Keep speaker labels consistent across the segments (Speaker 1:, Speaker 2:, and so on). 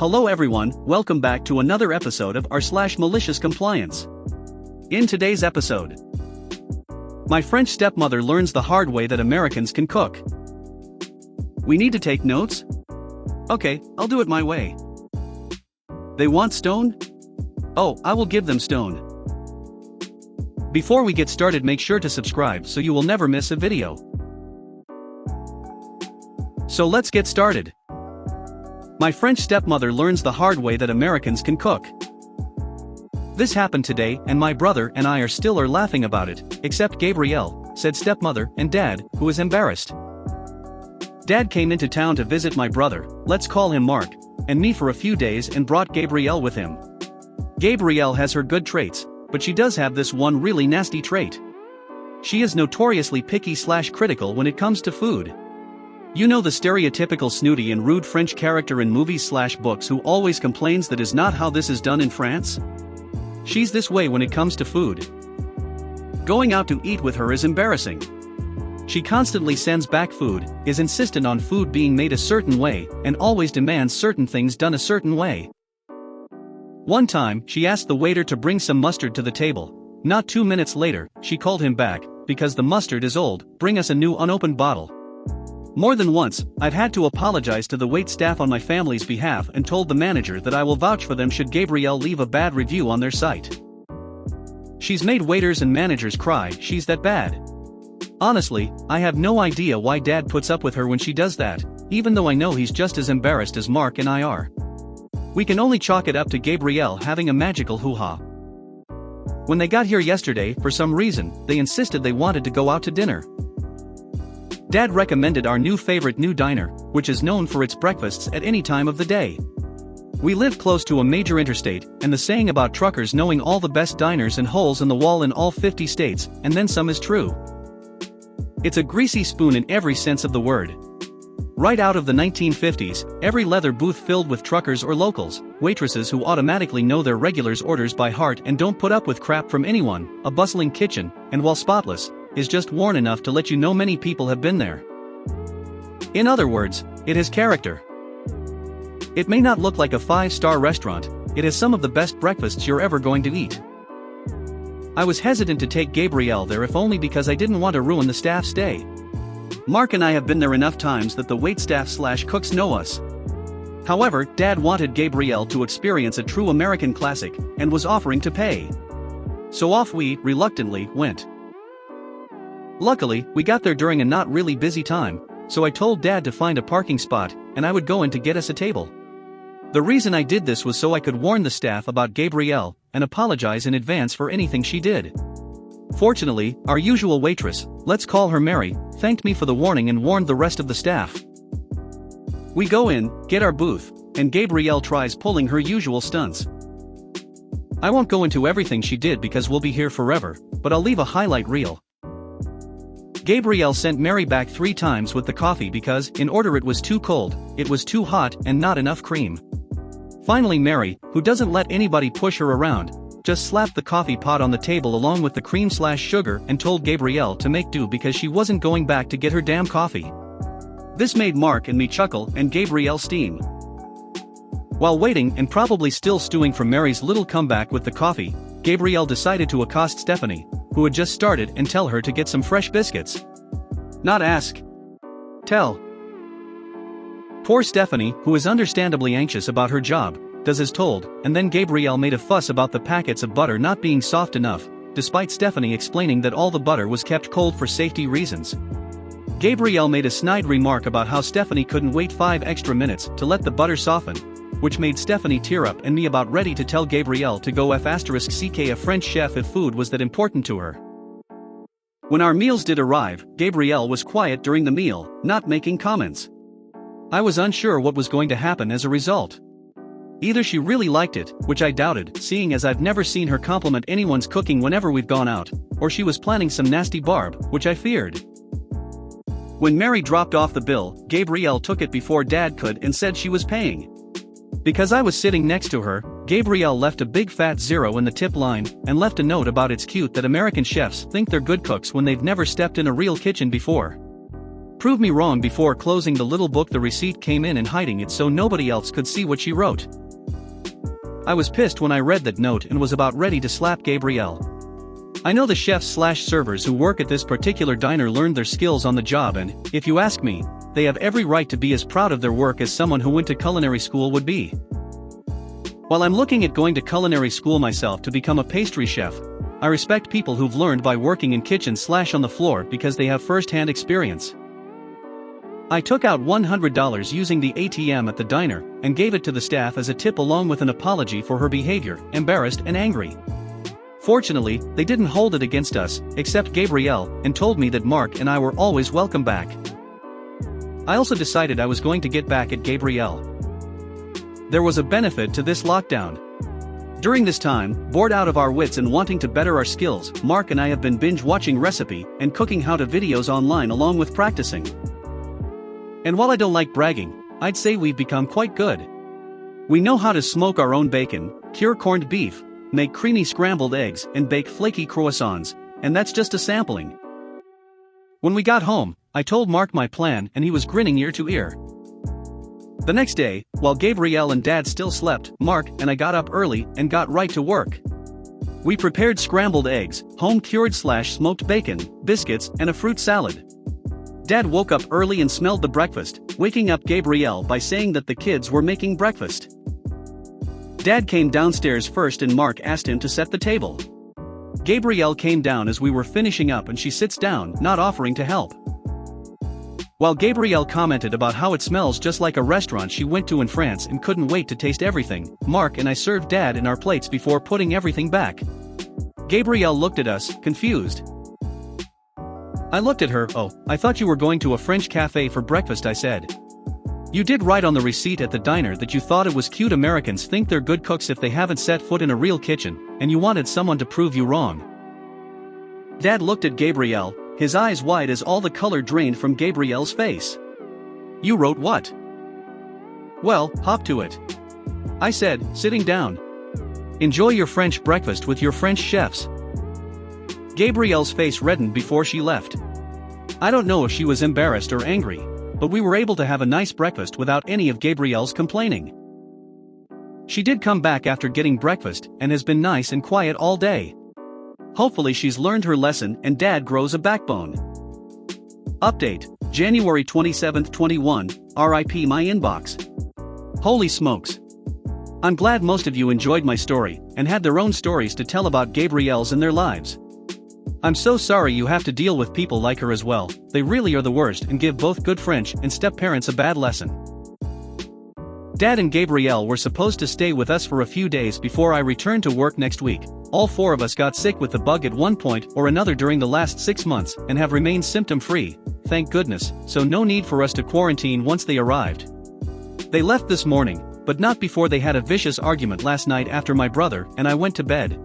Speaker 1: Hello everyone, welcome back to another episode of r/malicious compliance. In today's episode, my French stepmother learns the hard way that Americans can cook. We need to take notes? Okay, I'll do it my way. They want stone? Oh, I will give them stone. Before we get started, make sure to subscribe so you will never miss a video. So let's get started. My French stepmother learns the hard way that Americans can cook. This happened today and my brother and I are laughing about it, except Gabrielle, said stepmother, and Dad, who is embarrassed. Dad came into town to visit my brother, let's call him Mark, and me for a few days and brought Gabrielle with him. Gabrielle has her good traits, but she does have this one really nasty trait. She is notoriously picky/critical when it comes to food. You know the stereotypical snooty and rude French character in movies/books who always complains that is not how this is done in France? She's this way when it comes to food. Going out to eat with her is embarrassing. She constantly sends back food, is insistent on food being made a certain way, and always demands certain things done a certain way. One time, she asked the waiter to bring some mustard to the table. Not 2 minutes later, she called him back, because the mustard is old, bring us a new unopened bottle. More than once, I've had to apologize to the wait staff on my family's behalf and told the manager that I will vouch for them should Gabrielle leave a bad review on their site. She's made waiters and managers cry, she's that bad. Honestly, I have no idea why Dad puts up with her when she does that, even though I know he's just as embarrassed as Mark and I are. We can only chalk it up to Gabrielle having a magical hoo-ha. When they got here yesterday, for some reason, they insisted they wanted to go out to dinner. Dad recommended our favorite new diner, which is known for its breakfasts at any time of the day. We live close to a major interstate, and the saying about truckers knowing all the best diners and holes in the wall in all 50 states, and then some is true. It's a greasy spoon in every sense of the word. Right out of the 1950s, every leather booth filled with truckers or locals, waitresses who automatically know their regulars' orders by heart and don't put up with crap from anyone, a bustling kitchen, and while spotless, is just worn enough to let you know many people have been there. In other words, it has character. It may not look like a 5-star restaurant, it has some of the best breakfasts you're ever going to eat. I was hesitant to take Gabrielle there if only because I didn't want to ruin the staff's day. Mark and I have been there enough times that the waitstaff/cooks know us. However, Dad wanted Gabrielle to experience a true American classic, and was offering to pay. So off we, reluctantly, went. Luckily, we got there during a not really busy time, so I told Dad to find a parking spot, and I would go in to get us a table. The reason I did this was so I could warn the staff about Gabrielle, and apologize in advance for anything she did. Fortunately, our usual waitress, let's call her Mary, thanked me for the warning and warned the rest of the staff. We go in, get our booth, and Gabrielle tries pulling her usual stunts. I won't go into everything she did because we'll be here forever, but I'll leave a highlight reel. Gabrielle sent Mary back 3 times with the coffee because, in order, it was too cold, it was too hot, and not enough cream. Finally Mary, who doesn't let anybody push her around, just slapped the coffee pot on the table along with the cream/sugar and told Gabrielle to make do because she wasn't going back to get her damn coffee. This made Mark and me chuckle and Gabrielle steam. While waiting and probably still stewing from Mary's little comeback with the coffee, Gabrielle decided to accost Stephanie, who had just started, and tell her to get some fresh biscuits. Not ask. Tell. Poor Stephanie, who is understandably anxious about her job, does as told, and then Gabrielle made a fuss about the packets of butter not being soft enough, despite Stephanie explaining that all the butter was kept cold for safety reasons. Gabrielle made a snide remark about how Stephanie couldn't wait 5 extra minutes to let the butter soften, which made Stephanie tear up and me about ready to tell Gabrielle to go f***ck a French chef if food was that important to her. When our meals did arrive, Gabrielle was quiet during the meal, not making comments. I was unsure what was going to happen as a result. Either she really liked it, which I doubted, seeing as I've never seen her compliment anyone's cooking whenever we've gone out, or she was planning some nasty barb, which I feared. When Mary dropped off the bill, Gabrielle took it before Dad could and said she was paying. Because I was sitting next to her, Gabrielle left a big fat 0 in the tip line, and left a note about it's cute that American chefs think they're good cooks when they've never stepped in a real kitchen before. prove me wrong before closing the little book the receipt came in and hiding it so nobody else could see what she wrote. I was pissed when I read that note and was about ready to slap Gabrielle. I know the chefs/servers who work at this particular diner learned their skills on the job and, if you ask me, they have every right to be as proud of their work as someone who went to culinary school would be. While I'm looking at going to culinary school myself to become a pastry chef, I respect people who've learned by working in kitchens/on the floor because they have first-hand experience. I took out $100 using the ATM at the diner and gave it to the staff as a tip along with an apology for her behavior, embarrassed and angry. Fortunately, they didn't hold it against us, except Gabrielle, and told me that Mark and I were always welcome back. I also decided I was going to get back at Gabrielle. There was a benefit to this lockdown. During this time, bored out of our wits and wanting to better our skills, Mark and I have been binge-watching recipe and cooking how-to videos online along with practicing. And while I don't like bragging, I'd say we've become quite good. We know how to smoke our own bacon, cure corned beef, make creamy scrambled eggs, and bake flaky croissants, and that's just a sampling. When we got home, I told Mark my plan and he was grinning ear to ear. The next day, while Gabrielle and Dad still slept, Mark and I got up early and got right to work. We prepared scrambled eggs, home-cured/smoked bacon, biscuits, and a fruit salad. Dad woke up early and smelled the breakfast, waking up Gabrielle by saying that the kids were making breakfast. Dad came downstairs first and Mark asked him to set the table. Gabrielle came down as we were finishing up and she sits down, not offering to help. While Gabrielle commented about how it smells just like a restaurant she went to in France and couldn't wait to taste everything, Mark and I served Dad in our plates before putting everything back. Gabrielle looked at us, confused. I looked at her. "Oh, I thought you were going to a French cafe for breakfast," I said. "You did write on the receipt at the diner that you thought it was cute Americans think they're good cooks if they haven't set foot in a real kitchen, and you wanted someone to prove you wrong." Dad looked at Gabrielle, his eyes wide as all the color drained from Gabrielle's face. "You wrote what?" "Well, hop to it," I said, sitting down. "Enjoy your French breakfast with your French chefs." Gabrielle's face reddened before she left. I don't know if she was embarrassed or angry, but we were able to have a nice breakfast without any of Gabrielle's complaining. She did come back after getting breakfast and has been nice and quiet all day. Hopefully she's learned her lesson and Dad grows a backbone. Update: January 27, 21, RIP my inbox. Holy smokes. I'm glad most of you enjoyed my story and had their own stories to tell about Gabrielle's and their lives. I'm so sorry you have to deal with people like her as well. They really are the worst and give both good French and step-parents a bad lesson. Dad and Gabrielle were supposed to stay with us for a few days before I returned to work next week. All four of us got sick with the bug at one point or another during the last 6 months and have remained symptom-free, thank goodness, so no need for us to quarantine once they arrived. They left this morning, but not before they had a vicious argument last night after my brother and I went to bed.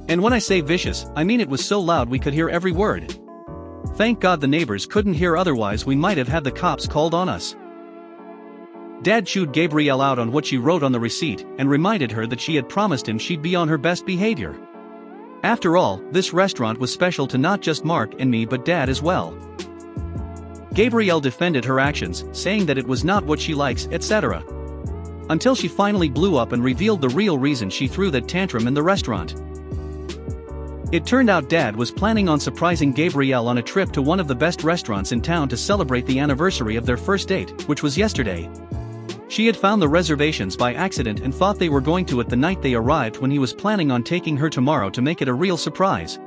Speaker 1: And when I say vicious, I mean it was so loud we could hear every word. Thank God the neighbors couldn't hear, otherwise we might have had the cops called on us. Dad chewed Gabrielle out on what she wrote on the receipt and reminded her that she had promised him she'd be on her best behavior. After all, this restaurant was special to not just Mark and me but Dad as well. Gabrielle defended her actions, saying that it was not what she likes, etc. Until she finally blew up and revealed the real reason she threw that tantrum in the restaurant. It turned out Dad was planning on surprising Gabrielle on a trip to one of the best restaurants in town to celebrate the anniversary of their first date, which was yesterday. She had found the reservations by accident and thought they were going to it the night they arrived when he was planning on taking her tomorrow to make it a real surprise.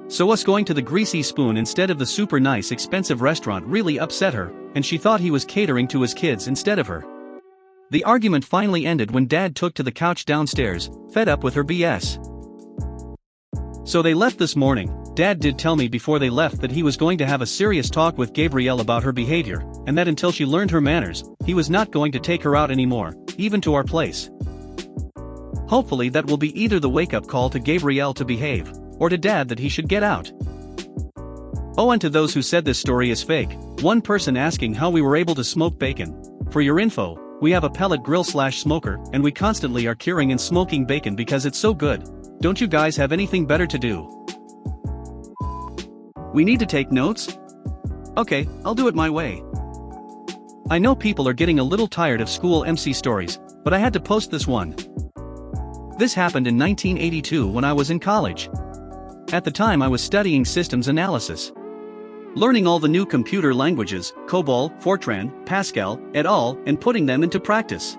Speaker 1: So us going to the Greasy Spoon instead of the super nice expensive restaurant really upset her, and she thought he was catering to his kids instead of her. The argument finally ended when Dad took to the couch downstairs, fed up with her BS. So they left this morning. Dad did tell me before they left that he was going to have a serious talk with Gabrielle about her behavior, and that until she learned her manners, he was not going to take her out anymore, even to our place. Hopefully that will be either the wake-up call to Gabrielle to behave, or to Dad that he should get out. Oh, and to those who said this story is fake, one person asking how we were able to smoke bacon. For your info, we have a pellet grill/smoker, and we constantly are curing and smoking bacon because it's so good. Don't you guys have anything better to do? We need to take notes? Okay, I'll do it my way. I know people are getting a little tired of school MC stories, but I had to post this one. This happened in 1982 when I was in college. At the time I was studying systems analysis. Learning all the new computer languages, COBOL, Fortran, Pascal, et al., and putting them into practice.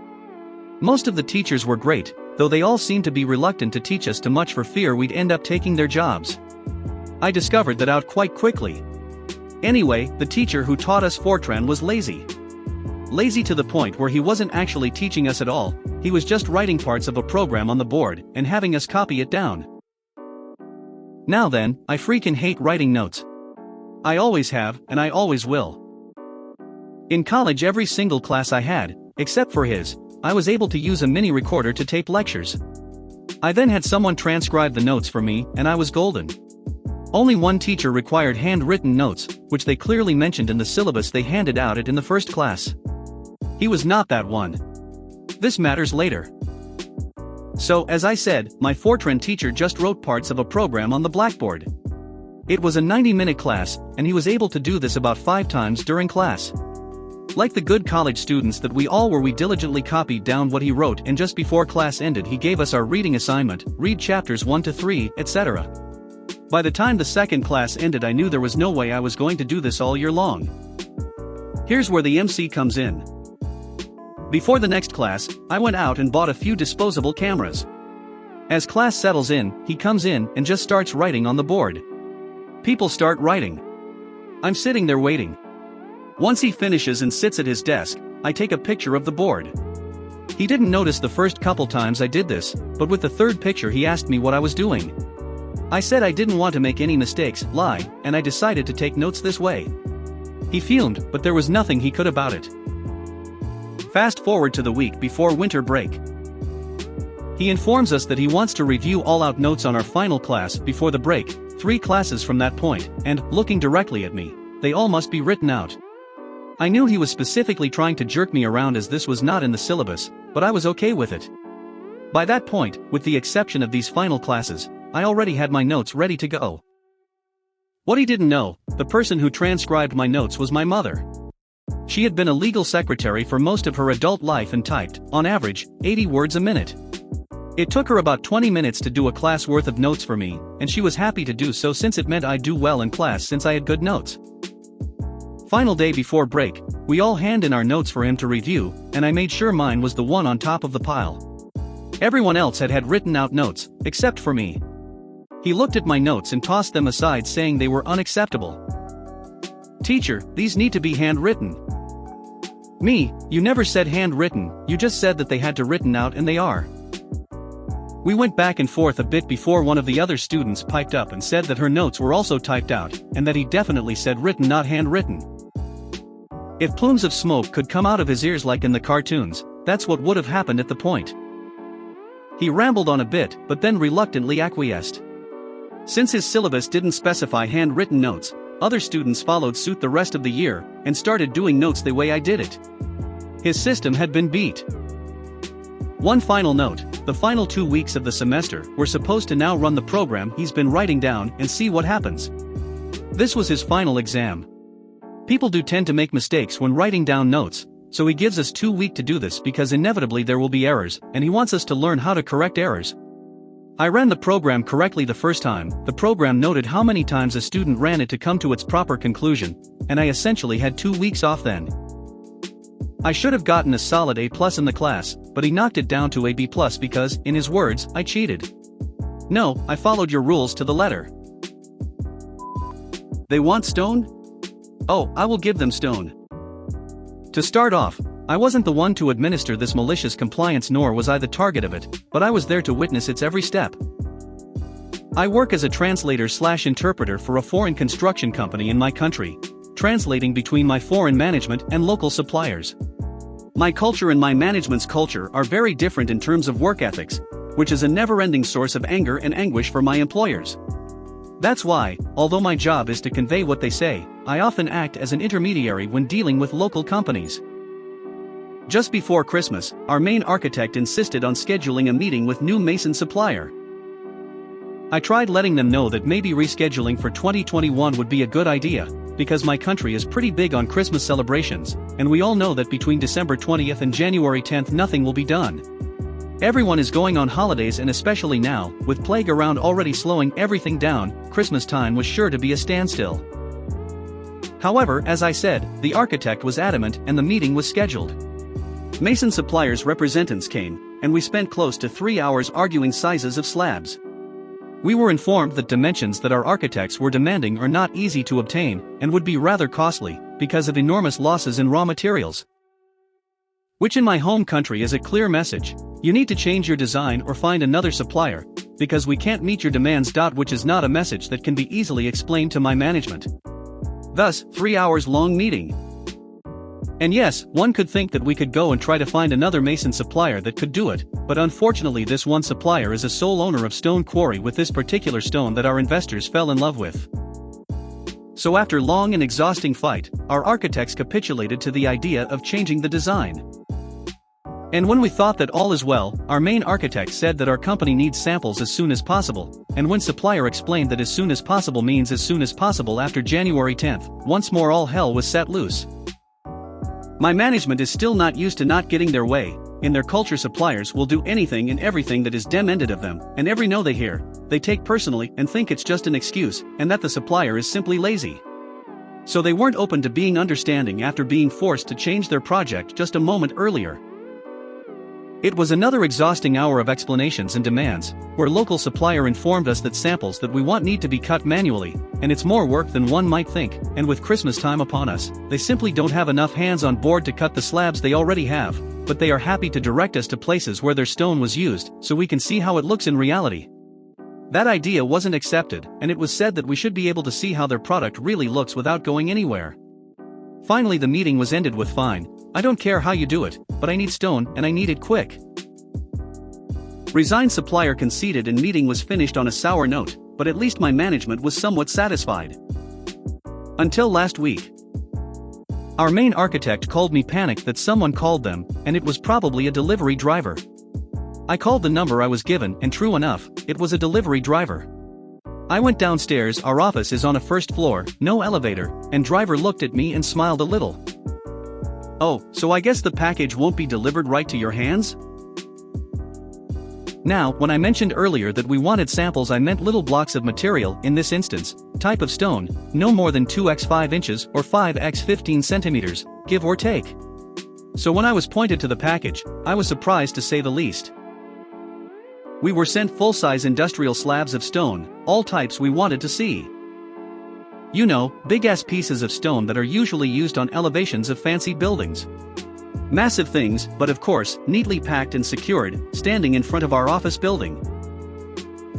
Speaker 1: Most of the teachers were great, though they all seemed to be reluctant to teach us too much for fear we'd end up taking their jobs. I discovered that out quite quickly. Anyway, the teacher who taught us Fortran was lazy. Lazy to the point where he wasn't actually teaching us at all, he was just writing parts of a program on the board and having us copy it down. Now then, I freaking hate writing notes. I always have, and I always will. In college, every single class I had, except for his, I was able to use a mini recorder to tape lectures. I then had someone transcribe the notes for me, and I was golden. Only one teacher required handwritten notes, which they clearly mentioned in the syllabus they handed out in the first class. He was not that one. This matters later. So, as I said, my Fortran teacher just wrote parts of a program on the blackboard. It was a 90-minute class, and he was able to do this about 5 times during class. Like the good college students that we all were, we diligently copied down what he wrote, and just before class ended he gave us our reading assignment, read chapters 1 to 3, etc. By the time the second class ended I knew there was no way I was going to do this all year long. Here's where the MC comes in. Before the next class, I went out and bought a few disposable cameras. As class settles in, he comes in and just starts writing on the board. People start writing. I'm sitting there waiting. Once he finishes and sits at his desk, I take a picture of the board. He didn't notice the first couple times I did this, but with the third picture he asked me what I was doing. I said I didn't want to make any mistakes, lie, and I decided to take notes this way. He fumed, but there was nothing he could about it. Fast forward to the week before winter break. He informs us that he wants to review all-out notes on our final class before the break, 3 classes from that point, and, looking directly at me, they all must be written out. I knew he was specifically trying to jerk me around as this was not in the syllabus, but I was okay with it. By that point, with the exception of these final classes, I already had my notes ready to go. What he didn't know, the person who transcribed my notes was my mother. She had been a legal secretary for most of her adult life and typed, on average, 80 words a minute. It took her about 20 minutes to do a class worth of notes for me, and she was happy to do so since it meant I'd do well in class since I had good notes. Final day before break, we all hand in our notes for him to review, and I made sure mine was the one on top of the pile. Everyone else had written out notes, except for me. He looked at my notes and tossed them aside saying they were unacceptable. Teacher, these need to be handwritten. Me, you never said handwritten, you just said that they had to written out and they are. We went back and forth a bit before one of the other students piped up and said that her notes were also typed out, and that he definitely said written not handwritten. If plumes of smoke could come out of his ears like in the cartoons, that's what would have happened at the point. He rambled on a bit, but then reluctantly acquiesced. Since his syllabus didn't specify handwritten notes, other students followed suit the rest of the year, and started doing notes the way I did it. His system had been beat. One final note, the final 2 weeks of the semester, we're supposed to now run the program he's been writing down and see what happens. This was his final exam. People do tend to make mistakes when writing down notes, so he gives us 2 weeks to do this because inevitably there will be errors, and he wants us to learn how to correct errors. I ran the program correctly the first time. The program noted how many times a student ran it to come to its proper conclusion, and I essentially had 2 weeks off then. I should have gotten a solid A+ in the class, but he knocked it down to a B+ because, in his words, I cheated. No, I followed your rules to the letter. They want stone? Oh, I will give them stone. To start off, I wasn't the one to administer this malicious compliance, nor was I the target of it, but I was there to witness its every step. I work as a translator/interpreter for a foreign construction company in my country, translating between my foreign management and local suppliers. My culture and my management's culture are very different in terms of work ethics, which is a never-ending source of anger and anguish for my employers. That's why, although my job is to convey what they say, I often act as an intermediary when dealing with local companies. Just before Christmas, our main architect insisted on scheduling a meeting with new mason supplier. I tried letting them know that maybe rescheduling for 2021 would be a good idea, because my country is pretty big on Christmas celebrations, and we all know that between December 20th and January 10th nothing will be done. Everyone is going on holidays, and especially now, with plague around already slowing everything down, Christmas time was sure to be a standstill. However, as I said, the architect was adamant and the meeting was scheduled. Mason suppliers' representatives came, and we spent close to 3 hours arguing sizes of slabs. We were informed that dimensions that our architects were demanding are not easy to obtain and would be rather costly because of enormous losses in raw materials. Which in my home country is a clear message: you need to change your design or find another supplier, because we can't meet your demands. Which is not a message that can be easily explained to my management. Thus, 3 hours long meeting. And yes, one could think that we could go and try to find another mason supplier that could do it, but unfortunately this one supplier is a sole owner of stone quarry with this particular stone that our investors fell in love with. So after long and exhausting fight, our architects capitulated to the idea of changing the design. And when we thought that all is well, our main architect said that our company needs samples as soon as possible, and when supplier explained that as soon as possible means as soon as possible after January 10th, once more all hell was set loose. My management is still not used to not getting their way. In their culture, suppliers will do anything and everything that is demanded of them, and every no they hear, they take personally and think it's just an excuse, and that the supplier is simply lazy. So they weren't open to being understanding after being forced to change their project just a moment earlier. It was another exhausting hour of explanations and demands, where local supplier informed us that samples that we want need to be cut manually, and it's more work than one might think, and with Christmas time upon us, they simply don't have enough hands on board to cut the slabs they already have, but they are happy to direct us to places where their stone was used, so we can see how it looks in reality. That idea wasn't accepted, and it was said that we should be able to see how their product really looks without going anywhere. Finally the meeting was ended with "Fine, I don't care how you do it, but I need stone and I need it quick." Resigned supplier conceded and meeting was finished on a sour note, but at least my management was somewhat satisfied. Until last week. Our main architect called me panicked that someone called them, and it was probably a delivery driver. I called the number I was given, and true enough, it was a delivery driver. I went downstairs. Our office is on a first floor, no elevator, and driver looked at me and smiled a little. "Oh, so I guess the package won't be delivered right to your hands?" Now, when I mentioned earlier that we wanted samples, I meant little blocks of material, in this instance, type of stone, no more than 2x5 inches or 5x15 centimeters, give or take. So when I was pointed to the package, I was surprised to say the least. We were sent full-size industrial slabs of stone, all types we wanted to see. You know, big-ass pieces of stone that are usually used on elevations of fancy buildings. Massive things, but of course, neatly packed and secured, standing in front of our office building.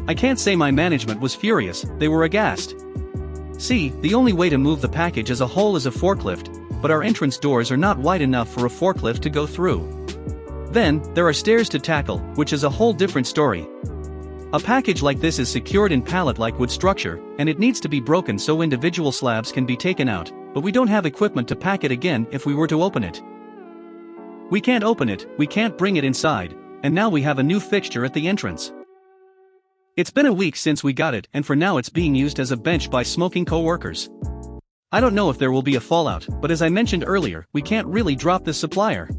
Speaker 1: I can't say my management was furious, they were aghast. See, the only way to move the package as a whole is a forklift, but our entrance doors are not wide enough for a forklift to go through. Then, there are stairs to tackle, which is a whole different story. A package like this is secured in pallet-like wood structure, and it needs to be broken so individual slabs can be taken out, but we don't have equipment to pack it again if we were to open it. We can't open it, we can't bring it inside, and now we have a new fixture at the entrance. It's been a week since we got it, and for now it's being used as a bench by smoking co-workers. I don't know if there will be a fallout, but as I mentioned earlier, we can't really drop this supplier.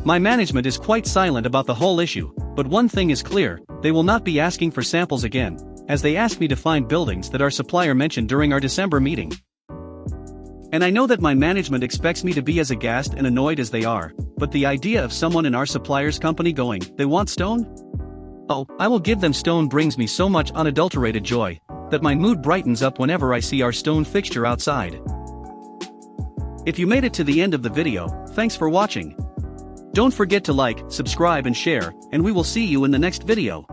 Speaker 1: My management is quite silent about the whole issue, but one thing is clear, they will not be asking for samples again, as they asked me to find buildings that our supplier mentioned during our December meeting. And I know that my management expects me to be as aghast and annoyed as they are, but the idea of someone in our supplier's company going, "They want stone? Oh, I will give them stone," brings me so much unadulterated joy, that my mood brightens up whenever I see our stone fixture outside. If you made it to the end of the video, thanks for watching. Don't forget to like, subscribe and share, and we will see you in the next video.